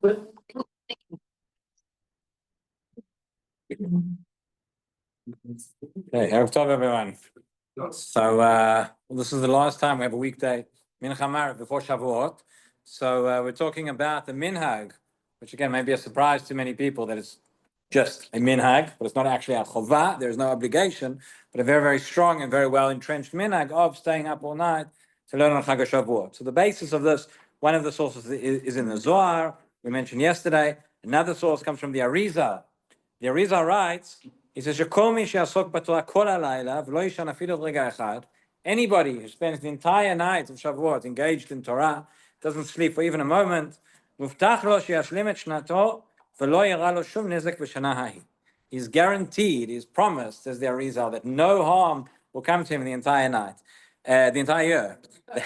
Hey, Erev Tov, everyone. So this is the last time we have a weekday Mincha Maariv before Shavuot. So we're talking about the minhag, which again may be a surprise to many people that it's just a minhag, but it's not actually a chovah. There's no obligation, but a very, very strong and very well entrenched minhag of staying up all night to learn on Chag Shavuot. So the basis of this, one of the sources is in the Zohar, we mentioned yesterday. Another source comes from the Arizal. The Arizal writes, he says, anybody who spends the entire night of Shavuot engaged in Torah, doesn't sleep for even a moment, he's guaranteed, he's promised, says the Arizal, that no harm will come to him the entire night, the entire year, the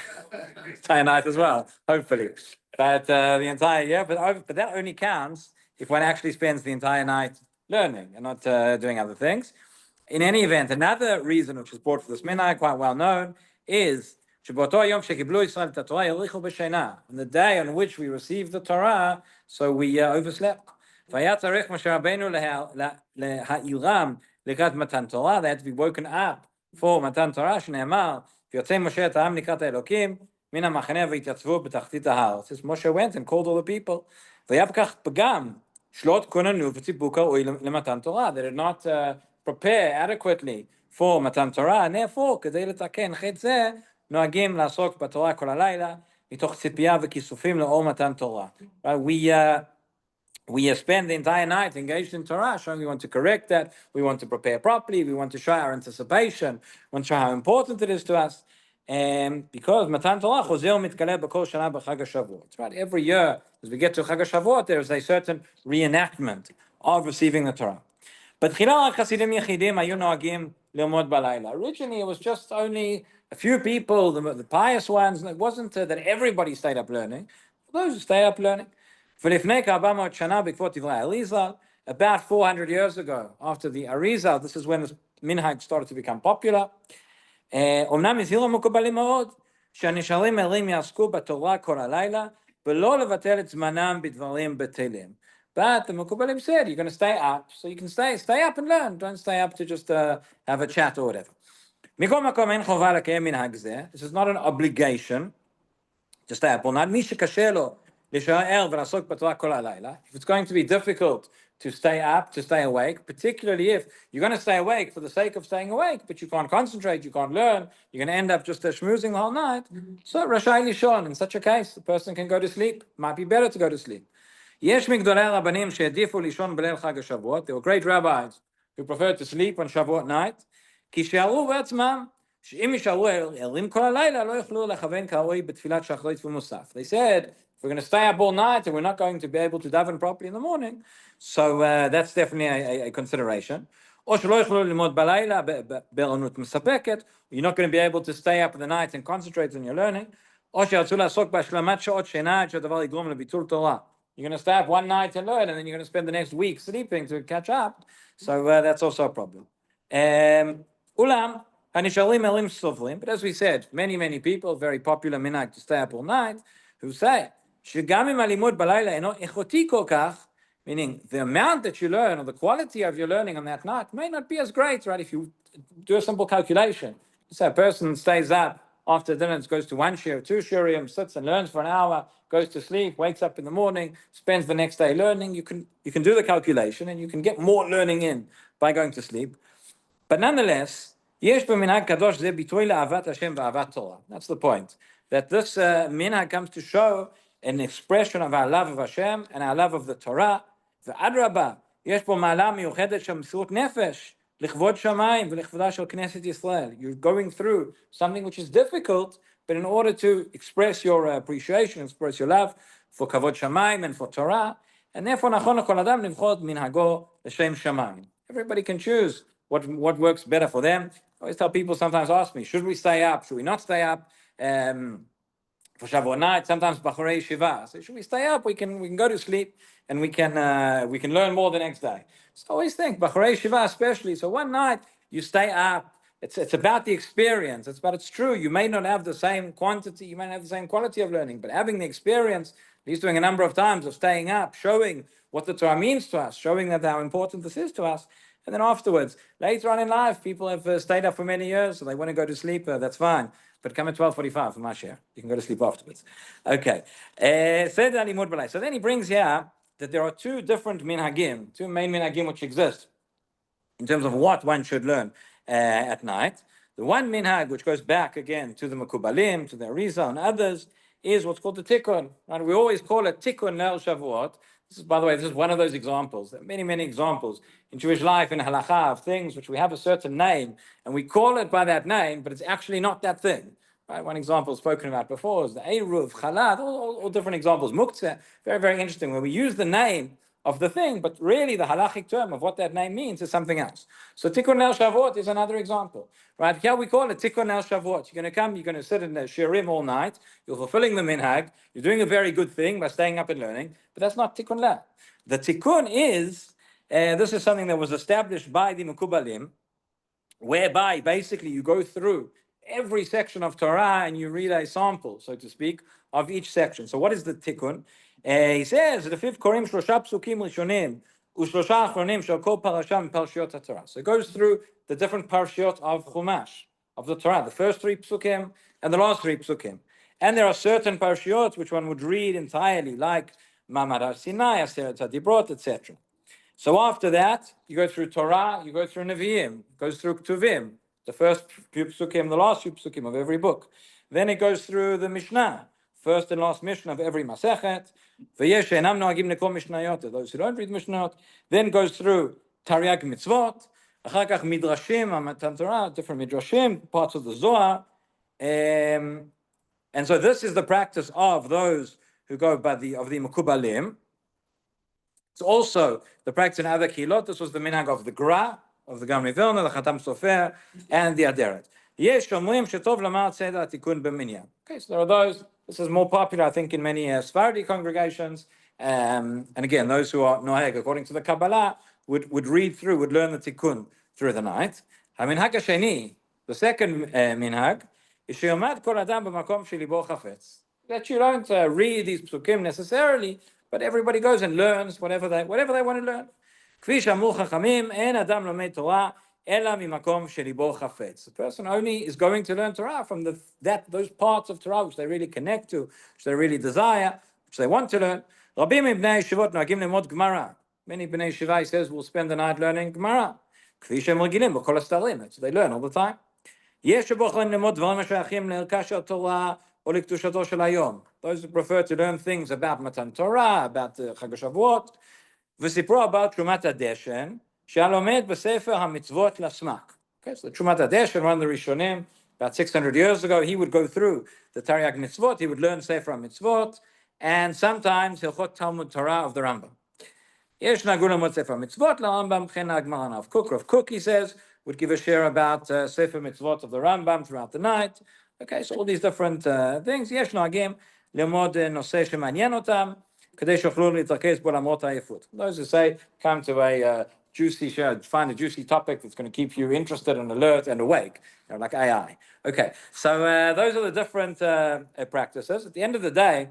entire night as well, hopefully. But the entire year, but that only counts if one actually spends the entire night learning and not doing other things. In any event, another reason which is brought for this minhag, quite well known, is on the day on which we received the Torah, so we overslept. They had to be woken up for Matan Torah, שנאמר, ויוצא משה את העם לקראת האלוקים, מן המחנה והתייצבו בתחתית ההר. Says Moshe went and called all the people. ויהיה בכך פגם, שלא כוננו וציפו כראוי למתן תורה. They did not prepare adequately for Matan Torah, and therefore, כדי לתקן חטא זה, נוהגים לעסוק בתורה כל הלילה, מתוך ציפייה וכיסופים לאור מתן תורה. We spend the entire night engaged in Torah, showing we want to correct that, we want to prepare properly, we want to show our anticipation, we want to show how important it is to us. Because Matan Torah חוזר ומתגלה בכל שנה בחג השבועות. Right? Every year, as we get to Chag HaShavuot, there is a certain reenactment of receiving the Torah. But originally it was just only a few people, the pious ones, and it wasn't that everybody stayed up learning. Those who stay up learning. About 400 years ago, after the Arizal, this is when the minhag started to become popular. אומנם הזהירו המקובלים מאוד, שהנשארים ערים יעסקו בתורה כל הלילה, ולא לבטל את זמנם בדברים בטלים. But the Mukubalim said, you're going to stay up, so you can stay up and learn. Don't stay up to just have a chat or whatever. מכל מקום אין חובה לקיים מנהג זה. This is not an obligation to stay up all night. מי שקשה לו להישאר ולעסוק בתורה כל הלילה, if it's going to be difficult to stay up, to stay awake, particularly if you're going to stay awake for the sake of staying awake, but you can't concentrate, you can't learn, you're going to end up just schmoozing the whole night. So, Rashai Lishon, in such a case, the person can go to sleep. Might be better to go to sleep. There were great rabbis who preferred to sleep on Shavuot night. They said, if we're going to stay up all night and we're not going to be able to daven properly in the morning, so that's definitely a consideration. You're not going to be able to stay up in the night and concentrate on your learning. You're going to stay up one night and learn, and then you're going to spend the next week sleeping to catch up. So that's also a problem. But as we said, many people, very popular minhag to stay up all night, who say, meaning the amount that you learn or the quality of your learning on that night may not be as great, right? If you do a simple calculation, say a person stays up after dinner, goes to one shiur, two shiurim, sits and learns for an hour, goes to sleep, wakes up in the morning, spends the next day learning. You can do the calculation and you can get more learning in by going to sleep. But nonetheless, that's the point. That this minhag comes to show an expression of our love of Hashem and our love of the Torah. ואדרבה, יש פה מעלה מיוחדת של מסירות נפש לכבוד שמיים ולכבודה של כנסת ישראל. You're going through something which is difficult, but in order to express your appreciation, express your love for כבוד שמיים and for Torah, and therefore נכון לכל אדם לבחור מנהגו לשם שמיים. Everybody can choose what works better for them. I always tell people, sometimes ask me, should we stay up? Should we not stay up? For Shavuot night, sometimes Bachurei Shiva. So should we stay up? We can go to sleep and we can learn more the next day. So I always think Bachurei Shiva especially. So one night you stay up. It's about the experience. It's true. You may not have the same quantity. You may not have the same quality of learning, but having the experience, He's doing a number of times of staying up, showing what the Torah means to us, showing that how important this is to us. And then afterwards, later on in life, people have stayed up for many years, so they want to go to sleep, that's fine. But come at 12:45 for my share. You can go to sleep afterwards. Okay. So then he brings here that there are two different minhagim, two main minhagim which exist in terms of what one should learn at night. The one minhag, which goes back again to the Mekubalim, to the Arizal and others, is what's called the Tikkun. And we always call it Tikkun Leil Shavuot. This is, by the way, this is one of those examples. There are many, many examples in Jewish life, in halakha, of things which we have a certain name, and we call it by that name, but it's actually not that thing. Right? One example spoken about before is the Eruv, Chalad, all different examples. Muktzeh, very, very interesting, where we use the name of the thing, but really the halachic term of what that name means is something else. So Tikkun Leil Shavuot is another example. Right? Here we call it Tikkun Leil Shavuot. You're going to come, you're going to sit in the Shiurim all night, you're fulfilling the minhag, you're doing a very good thing by staying up and learning, but that's not Tikkun Leil. The Tikkun is, this is something that was established by the Mekubalim, whereby basically you go through every section of Torah and you read a sample, so to speak, of each section. So what is the Tikkun? He says, the fifth Korim Shlosha Psukim Rishonim, Ushlosha Achronim Shel Kol Parasha Parashiot HaTorah. So it goes through the different parashiot of Chumash, of the Torah, the first three psukim and the last three psukim. And there are certain parashiot which one would read entirely, like Ma'amad Har Sinai, Aseret HaDibrot, etc. So after that, you go through Torah, you go through Nevi'im, it goes through Ktuvim, the first few psukim, the last few psukim of every book. Then it goes through the Mishnah, first and last Mishnah of every Masechet. V'yesh she'enam noagim lekol Mishnayot, those who don't read Mishnayot. Then goes through Tariag Mitzvot, achar kach Midrashim, Matan Torah, different Midrashim, parts of the Zohar. And so this is the practice of those who go by the Mekubalim. It's also the practice in other Kilot. This was the minhag of the Gra, of the Gaon Vilna, the Khatam Sofer, and the Aderet. Yesh shomrim shetov lamar tzeder tikun b'minyan. Okay, so there are those. This is more popular, I think, in many Sephardi congregations. And again, those who are noheg, according to the Kabbalah, would read through, would learn the tikkun through the night. Haminhag hasheni, the second minhag, is sheyomad kol adam b'makom shelibo chafetz. That you don't read these psukim necessarily, but everybody goes and learns whatever they want to learn. Kfi she'amru chachamim, en adam lomed Torah ela mimakom shelibo chafetz. The person only is going to learn Torah from those parts of Torah which they really connect to, which they really desire, which they want to learn. Rabbi b'nei yeshivot noagim lemod Gemara. Many b'nei yeshiva, he says, will spend the night learning Gemara. Kfi she'em regilim b'kol hastarim. That's what they learn all the time. Yesh shebochem lemod dvarim shayachim le'erka shel Torah or lektushato shel hayom. Those who prefer to learn things about Matan Torah, about Chag Shavuot, v'sipro about Trumat HaDeshen, she'alomed b'sefer hamitzvot lasmak. Okay, so the Trumat HaDeshen, one of the Rishonim, about 600 years ago, he would go through the Tariag Mitzvot, he would learn Sefer HaMitzvot, and sometimes Hilchot Talmud Torah of the Rambam. Yesh nagulam what Sefer HaMitzvot la'Rambam chen ha'Gemara. Rav Kook, he says, would give a share about Sefer Mitzvot of the Rambam throughout the night. Okay, so all these different things. Yesh nagim lemod noseh shemanyan otam kadei shochlu litrakez bo lamot ha'ayefut. Those who say, come to a juicy show, find a juicy topic that's going to keep you interested and alert and awake, like AI. Okay, so those are the different practices. At the end of the day,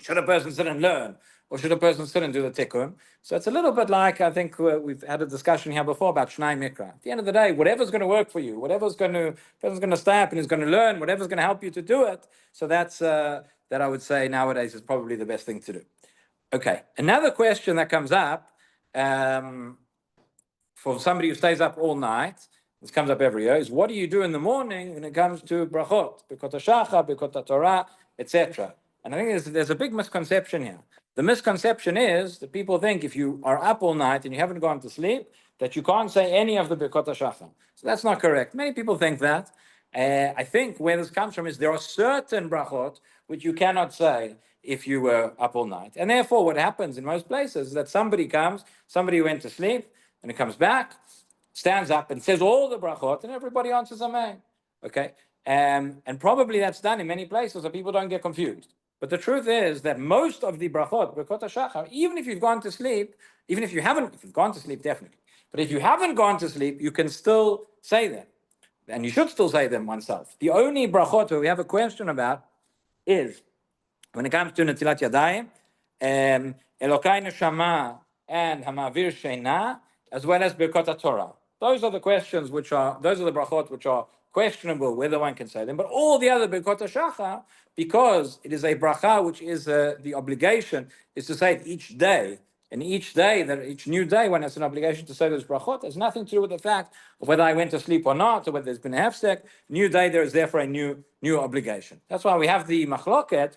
should a person sit and learn, or should a person sit and do the tikkun? So it's a little bit like, I think we've had a discussion here before about Shnai Mikra. At the end of the day, whatever's going to work for you, person's going to stay up and is going to learn, whatever's going to help you to do it. So that's that I would say nowadays is probably the best thing to do. Okay, another question that comes up for somebody who stays up all night, this comes up every year, is what do you do in the morning when it comes to brachot, Birkot HaShachar, Birkot HaTorah, etc. And I think there's a big misconception here. The misconception is that people think if you are up all night and you haven't gone to sleep, that you can't say any of the Birkot HaShachar. So that's not correct. Many people think that. I think where this comes from is there are certain brachot which you cannot say if you were up all night. And therefore what happens in most places is that somebody went to sleep, and he comes back, stands up and says all the brachot, and everybody answers amen. Okay? And probably that's done in many places so people don't get confused. But the truth is that most of the brachot, Birkot HaShachar, even if you've gone to sleep, if you've gone to sleep, definitely. But if you haven't gone to sleep, you can still say them. And you should still say them oneself. The only brachot that we have a question about is when it comes to Netilat Yadayim, Elokai Neshama and Hamavir Sheina, as well as Birkot Torah. Those are the questions those are the brachot which are questionable whether one can say them. But all the other Birkot HaShachar, because it is a bracha which is the obligation is to say it each day, and each new day one has an obligation to say those brachot, has nothing to do with the fact of whether I went to sleep or not, or whether there's been a hefsek. New day, there is therefore a new obligation. That's why we have the machloket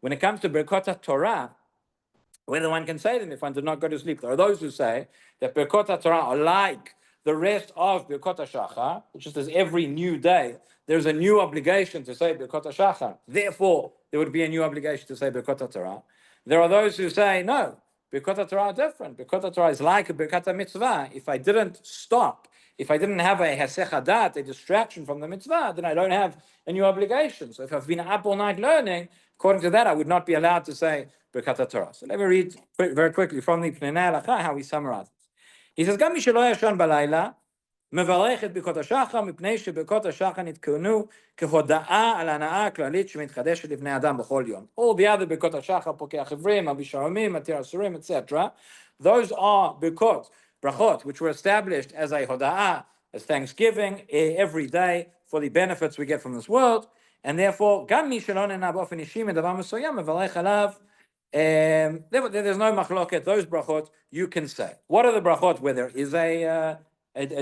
when it comes to Birkot Torah, whether one can say them if one did not go to sleep. There are those who say that Birkot Torah are like the rest of Birkot HaShachar, which is every new day, there's a new obligation to say Birkot HaShachar. Therefore, there would be a new obligation to say Birkot Torah. There are those who say, no, Birkot Torah are different. Birkot Torah is like a Birkat Mitzvah. If I didn't stop, if I didn't have a Hesech Hadat, a distraction from the Mitzvah, then I don't have a new obligation. So if I've been up all night learning, according to that, I would not be allowed to say Birkat Torah. So let me read very quickly from the Pnei Halacha how he summarizes. He says, גם מי שלא ישן בלילה, מברך את ברכות השחר, מפני שברכות השחר נתקנו כהודאה על הנאה הכללית שמתחדשת לבני אדם בכל יום. All the other ברכות השחר, פוקח עברים, אבי שעמים, מתיר אסורים, etc. Those are brachot, which were established as a hoda'ah, as thanksgiving every day for the benefits we get from this world, and therefore, גם מי שלא נהנה באופן אישי מדבר מסוים, מברך עליו. There's no machloket. Those brachot you can say. What are the brachot where there is a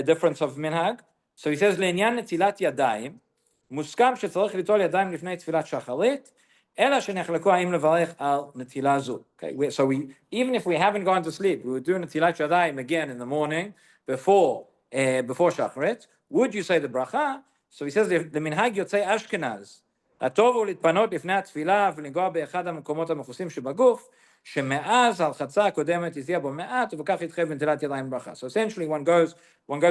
difference of minhag? So he says לעניין נטילת ידיים, מוסכם שצריך ליטול ידיים לפני תפילת שחרית, אלא שנחלקו האם לברך על נטילה זו. Okay, so even if we haven't gone to sleep, we would do נטילת ידיים again in the morning before shacharit. Would you say the bracha? So he says the minhag יוצאי אשכנז. הטוב הוא להתפנות לפני התפילה ולנגוע באחד המקומות המכוסים שבגוף, שמאז הרחצה הקודמת יזיע בו מעט, ובכך יתחייב בנטילת ידיים ברכה. So essentially one goes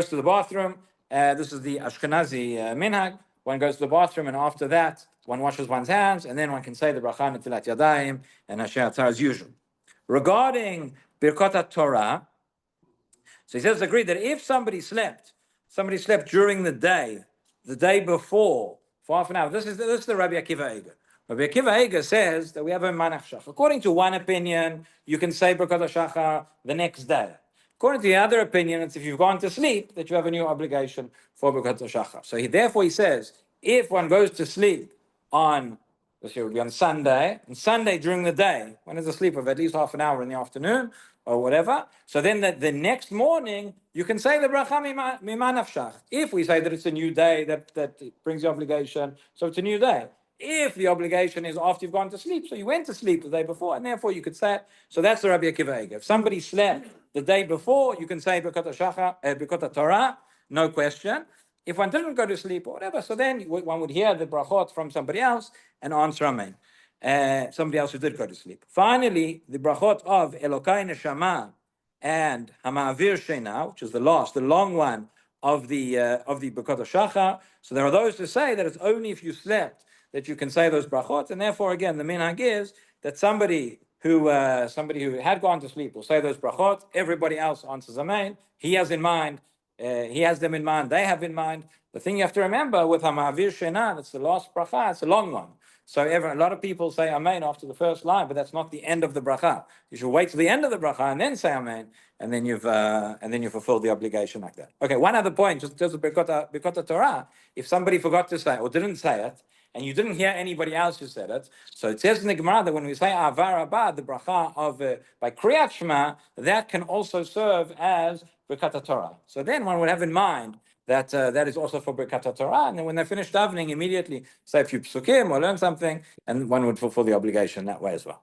to the bathroom, this is the Ashkenazi minhag, one goes to the bathroom and after that one washes one's hands and then one can say the bracha netilat yadayim and Asher Atzar as usual. Regarding Birkot Torah, so he says agree that if somebody slept during the day before, for half an hour. This is the Rabbi Akiva Eiger. Rabbi Akiva Eiger says that we have a manach shachar. According to one opinion, you can say Birkat HaShachar the next day. According to the other opinion, it's if you've gone to sleep that you have a new obligation for Birkat HaShachar. So therefore he says, if one goes to sleep on Sunday, and Sunday during the day, one has a sleep of at least half an hour in the afternoon, or whatever, so then the next morning, you can say the bracha mima nafshach. If we say that it's a new day that brings the obligation, so it's a new day. If the obligation is after you've gone to sleep, so you went to sleep the day before, and therefore you could say it. So that's the Rabbi Akiva Eiger. If somebody slept the day before, you can say Birkot Torah, no question. If one didn't go to sleep or whatever, so then one would hear the brachot from somebody else and answer amen. Somebody else who did go to sleep. Finally, the brachot of Elokai Neshama and Hamavir Sheina, which is the long one of the Birkot HaShachar. So there are those who say that it's only if you slept that you can say those brachot, and therefore again the minhag is that somebody who had gone to sleep will say those brachot. Everybody else answers amen. He has them in mind. They have in mind. The thing you have to remember with Hamavir Sheina, that's the last bracha. It's a long one. So a lot of people say amen after the first line, but that's not the end of the bracha. You should wait till the end of the bracha and then say amen, and then you've fulfilled the obligation like that. Okay, one other point, just with Birkot Torah, if somebody forgot to say or didn't say it, and you didn't hear anybody else who said it, so it says in the Gemara that when we say Avar Abba, the bracha of by Kriyat Shema, that can also serve as Birkat Torah. So then one would have in mind that is also for Birkat Torah, and then when they finish davening, immediately say a few psukim or learn something, and one would fulfill the obligation that way as well.